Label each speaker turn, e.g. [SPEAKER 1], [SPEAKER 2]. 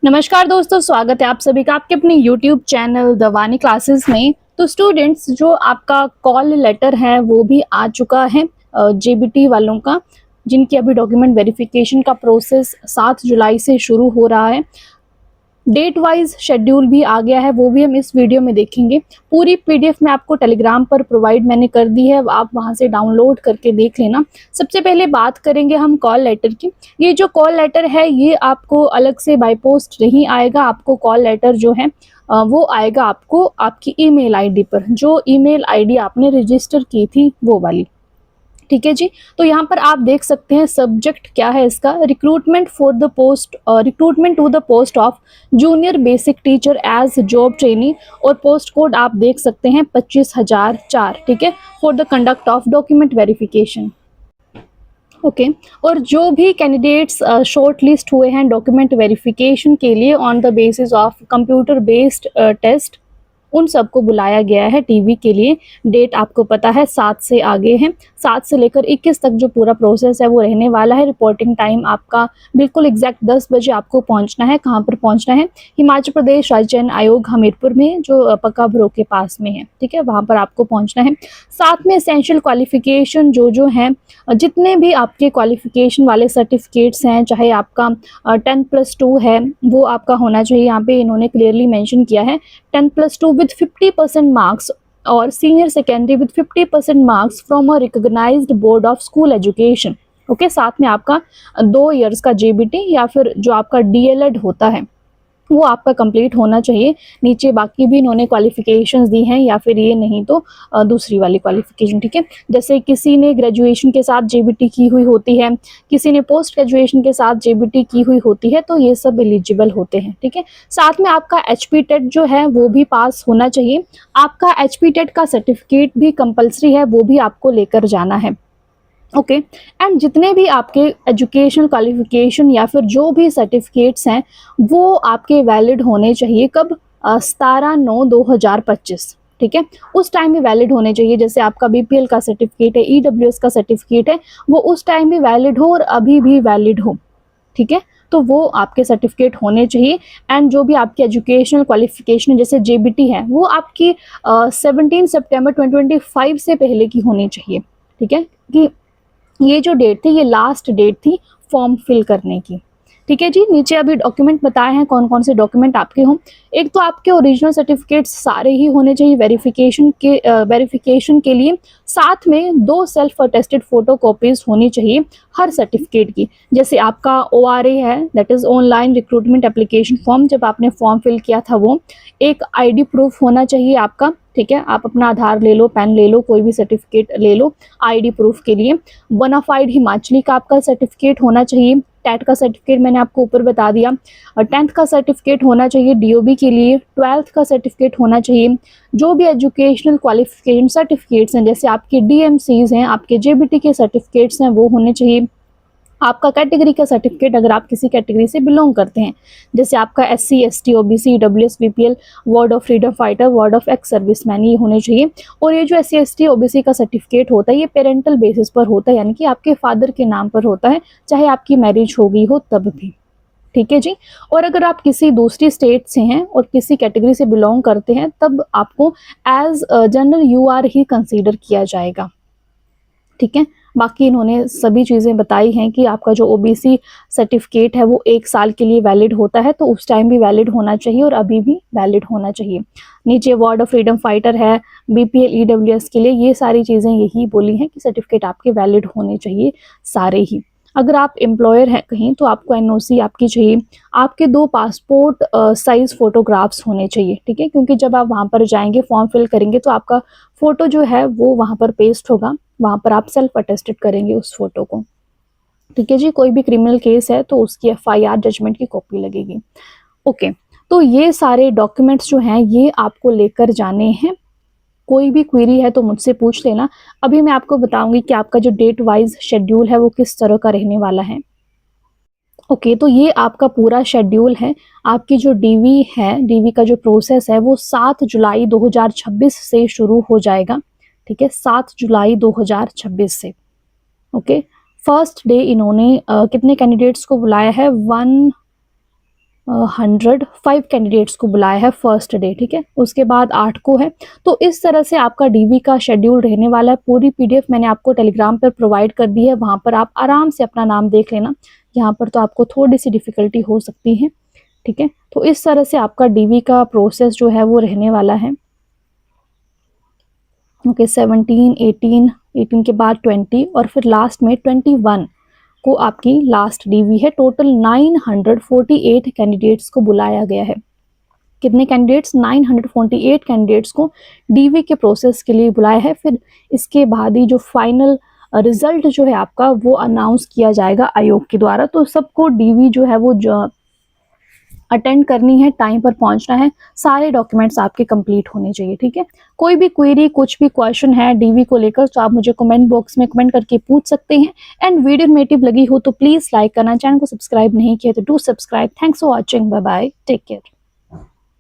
[SPEAKER 1] नमस्कार दोस्तों, स्वागत है आप सभी का आपके अपने YouTube channel the Vani classes में। तो स्टूडेंट्स, जो आपका कॉल लेटर है वो भी आ चुका है जेबीटी वालों का, जिनकी अभी डॉक्यूमेंट वेरिफिकेशन का प्रोसेस 7 जुलाई से शुरू हो रहा है। डेट वाइज शेड्यूल भी आ गया है, वो भी हम इस वीडियो में देखेंगे। पूरी पीडीएफ में आपको टेलीग्राम पर प्रोवाइड मैंने कर दी है, आप वहां से डाउनलोड करके देख लेना। सबसे पहले बात करेंगे हम कॉल लेटर की। ये जो कॉल लेटर है ये आपको अलग से बाय पोस्ट नहीं आएगा। आपको कॉल लेटर जो है वो आएगा आपको आपकी ईमेल आईडी पर, जो ईमेल आईडी आपने रजिस्टर की थी वो वाली। ठीक है जी। तो यहाँ पर आप देख सकते हैं सब्जेक्ट क्या है इसका, recruitment to the post of junior basic teacher as job trainee, और पोस्ट कोड आप देख सकते हैं 25,004। ठीक है, for the conduct of document verification. Okay और जो भी कैंडिडेट्स शॉर्ट लिस्ट हुए हैं डॉक्यूमेंट वेरिफिकेशन के लिए on the basis of computer based test, उन सबको बुलाया गया है टीवी के लिए। डेट आपको पता है 7 से आगे है, 7 से लेकर 21 तक जो पूरा प्रोसेस है वो रहने वाला है। रिपोर्टिंग टाइम आपका बिल्कुल एग्जैक्ट 10 बजे आपको पहुंचना है। कहाँ पर पहुंचना है? हिमाचल प्रदेश राज्य चयन आयोग हमीरपुर में, जो पक्का ब्रो के पास में है। ठीक है, वहाँ पर आपको पहुंचना है। साथ में एसेंशियल क्वालिफिकेशन जो हैं, जितने भी आपके क्वालिफिकेशन वाले सर्टिफिकेट्स हैं, चाहे आपका 10+2 है वो आपका होना चाहिए। यहाँ पे इन्होंने क्लियरली मेंशन किया है 10+2 विद 50% मार्क्स और senior secondary with 50% marks from a recognised board of school education. Okay, साथ में आपका 2 इयर्स का जेबीटी या फिर जो आपका डीएलएड होता है वो आपका कंप्लीट होना चाहिए। नीचे बाकी भी इन्होंने क्वालिफिकेशंस दी हैं, या फिर ये नहीं तो दूसरी वाली क्वालिफिकेशन। ठीक है, जैसे किसी ने ग्रेजुएशन के साथ जेबीटी की हुई होती है, किसी ने पोस्ट ग्रेजुएशन के साथ जेबीटी की हुई होती है, तो ये सब एलिजिबल होते हैं। ठीक है, साथ में आपका एचपी टेट जो है वो भी पास होना चाहिए। आपका एचपी टेट का सर्टिफिकेट भी कंपल्सरी है, वो भी आपको लेकर जाना है। ओके एंड जितने भी आपके एजुकेशनल क्वालिफिकेशन या फिर जो भी सर्टिफिकेट्स हैं वो आपके वैलिड होने चाहिए। कब? 17/9/2025। ठीक है, उस टाइम भी वैलिड होने चाहिए। जैसे आपका बीपीएल का सर्टिफिकेट है, ईडब्ल्यूएस का सर्टिफिकेट है, वो उस टाइम भी वैलिड हो और अभी भी वैलिड हो। ठीक है, तो वो आपके सर्टिफिकेट होने चाहिए। एंड जो भी आपकी एजुकेशनल क्वालिफिकेशन जैसे जेबीटी है वो आपकी 17 सितंबर 2025 से पहले की होनी चाहिए। ठीक है, कि ये जो डेट थी ये लास्ट डेट थी फॉर्म फिल करने की। ठीक है जी, नीचे अभी डॉक्यूमेंट बताए हैं कौन कौन से डॉक्यूमेंट आपके हों। एक तो आपके ओरिजिनल सर्टिफिकेट्स सारे ही होने चाहिए वेरिफिकेशन के लिए। साथ में 2 सेल्फ अटेस्टेड फोटो कॉपीज होनी चाहिए हर सर्टिफिकेट की। जैसे आपका ORA है, that is online recruitment application form, जब आपने फॉर्म फिल किया था वो। एक आईडी प्रूफ होना चाहिए आपका। ठीक है, आप अपना आधार ले लो, पैन ले लो, कोई भी सर्टिफिकेट ले लो आईडी प्रूफ के लिए। बोनाफाइड हिमाचली का आपका सर्टिफिकेट होना चाहिए। टेट का सर्टिफिकेट मैंने आपको ऊपर बता दिया। 10th का सर्टिफिकेट होना चाहिए डीओबी के लिए। 12th का सर्टिफिकेट होना चाहिए। जो भी एजुकेशनल क्वालिफिकेशन सर्टिफिकेट्स हैं, जैसे आपके डीएमसीज हैं, आपके जेबीटी के सर्टिफिकेट्स हैं, वो होने चाहिए। आपका कैटेगरी का सर्टिफिकेट, अगर आप किसी कैटेगरी से बिलोंग करते हैं, जैसे आपका SC ST OBC EWS BPL ward of freedom fighter, ward of ex serviceman, ये होने चाहिए। और ये जो SC ST OBC का सर्टिफिकेट होता है ये पेरेंटल बेसिस पर होता है, यानी कि आपके फादर के नाम पर होता है, चाहे आपकी मैरिज हो गई हो तब भी। ठीक है जी। और अगर आप किसी दूसरी स्टेट से हैं और किसी कैटेगरी से बिलोंग करते हैं तब आपको एज जनरल UR ही कंसीडर किया जाएगा। ठीक है, बाकी इन्होंने सभी चीज़ें बताई हैं कि आपका जो OBC सर्टिफिकेट है वो 1 साल के लिए वैलिड होता है, तो उस टाइम भी वैलिड होना चाहिए और अभी भी वैलिड होना चाहिए। नीचे वार्ड ऑफ फ्रीडम फाइटर है, BPL EWS के लिए, ये सारी चीज़ें यही बोली हैं कि सर्टिफिकेट आपके वैलिड होने चाहिए सारे ही। अगर आप एम्प्लॉयर हैं कहीं तो आपको NOC आपकी चाहिए। आपके 2 पासपोर्ट साइज़ फ़ोटोग्राफ्स होने चाहिए। ठीक है, क्योंकि जब आप वहाँ पर जाएंगे फॉर्म फिल करेंगे तो आपका फ़ोटो जो है वो वहाँ पर पेस्ट होगा, वहाँ पर आप सेल्फ अटेस्टेड करेंगे उस फोटो को। ठीक है जी, कोई भी क्रिमिनल केस है तो उसकी FIR जजमेंट की कॉपी लगेगी। ओके, तो ये सारे डॉक्यूमेंट्स जो हैं ये आपको लेकर जाने हैं। कोई भी क्वेरी है तो मुझसे पूछ लेना। अभी मैं आपको बताऊंगी कि आपका जो डेट वाइज शेड्यूल है वो किस तरह का रहने वाला है। ओके, तो ये आपका पूरा शेड्यूल है। आपकी जो डीवी है, डीवी का जो प्रोसेस है वो 7 जुलाई 2026 से शुरू हो जाएगा। ठीक है, 7 जुलाई 2026 से। ओके, फर्स्ट डे इन्होंने कितने कैंडिडेट्स को बुलाया है? 105 कैंडिडेट्स को बुलाया है फर्स्ट डे, ठीक है, उसके बाद 8 को है। तो इस तरह से आपका डीवी का शेड्यूल रहने वाला है। पूरी पीडीएफ मैंने आपको टेलीग्राम पर प्रोवाइड कर दी है, वहाँ पर आप आराम से अपना नाम देख लेना। यहाँ पर तो आपको थोड़ी सी डिफ़िकल्टी हो सकती है, ठीक है। तो इस तरह से आपका डीवी का प्रोसेस जो है वो रहने वाला है। ओके, 17, 18 के बाद 20 और फिर लास्ट में 21 को आपकी लास्ट डीवी है। टोटल 948 कैंडिडेट्स को बुलाया गया है। कितने कैंडिडेट्स? 948 कैंडिडेट्स को डीवी के प्रोसेस के लिए बुलाया है। फिर इसके बाद ही जो फाइनल रिजल्ट जो है आपका वो अनाउंस किया जाएगा आयोग के द्वारा। तो सबको डीवी जो है वो अटेंड करनी है, टाइम पर पहुंचना है, सारे डॉक्यूमेंट्स आपके कंप्लीट होने चाहिए, ठीक है। कोई भी क्वेरी, कुछ भी क्वेश्चन है डीवी को लेकर तो आप मुझे कमेंट बॉक्स में कमेंट करके पूछ सकते हैं। एंड वीडियो इन्फॉर्मेटिव लगी हो तो प्लीज लाइक करना, चैनल को सब्सक्राइब नहीं किया तो do subscribe. Thanks for watching, bye bye, take care.